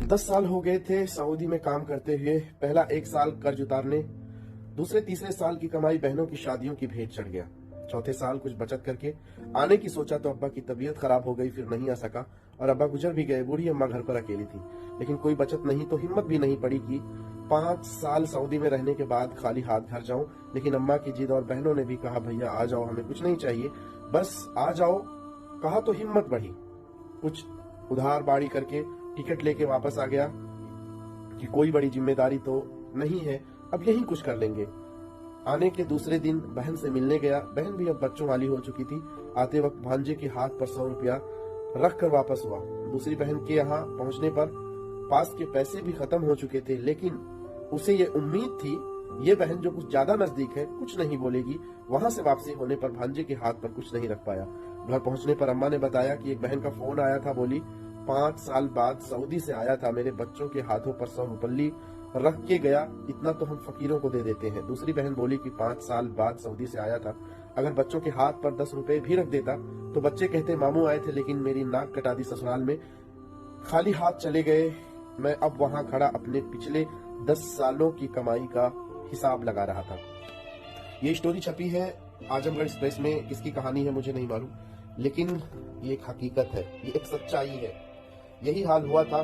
10 साल हो गए थे सऊदी में काम करते हुए। पहला 1 साल कर्ज उतारने, दूसरे तीसरे साल की कमाई बहनों की शादियों की भेंट चढ़ गया। चौथे साल कुछ बचत करके आने की सोचा तो अब्बा की तबीयत खराब हो गई, फिर नहीं आ सका और अब्बा गुजर भी गए। बूढ़ी अम्मा घर पर अकेली थी, लेकिन कोई बचत नहीं तो हिम्मत भी नहीं पड़ी कि 5 साल सऊदी में रहने के बाद खाली हाथ घर जाऊं। लेकिन अम्मा की जिद और बहनों ने भी कहा, भैया आ जाओ, हमें कुछ नहीं चाहिए, बस आ जाओ। कहा तो हिम्मत बढ़ी, कुछ उधार बाड़ी करके टिकट लेके वापस आ गया कि कोई बड़ी जिम्मेदारी तो नहीं है, अब यही कुछ कर लेंगे। आने के दूसरे दिन बहन से मिलने गया। बहन भी अब बच्चों वाली हो चुकी थी। आते वक्त भांजे के हाथ पर 100 रुपया रख कर वापस हुआ। दूसरी बहन के यहाँ पहुंचने पर पास के पैसे भी खत्म हो चुके थे, लेकिन उसे ये उम्मीद थी ये बहन जो कुछ ज्यादा नजदीक है कुछ नहीं बोलेगी। वहां से वापसी होने पर भांजे के हाथ पर कुछ नहीं रख पाया। घर पहुंचने पर अम्मा ने बताया कि एक बहन का फोन आया था, बोली 5 साल बाद सऊदी से आया था, मेरे बच्चों के हाथों पर 100 रुपल्ली रख के गया, इतना तो हम फकीरों को दे देते हैं। दूसरी बहन बोली कि 5 साल बाद सऊदी से आया था, अगर बच्चों के हाथ पर 10 रुपए भी रख देता तो बच्चे कहते मामू आए थे लेकिन मेरी नाक कटा दी ससुराल में, खाली हाथ चले गए। मैं अब वहां खड़ा अपने पिछले 10 सालों की कमाई का हिसाब लगा रहा था। ये स्टोरी छपी है आजमगढ़ एक्सप्रेस में। किसकी कहानी है मुझे नहीं मालूम, लेकिन ये एक हकीकत है, ये एक सच्चाई है। यही हाल हुआ था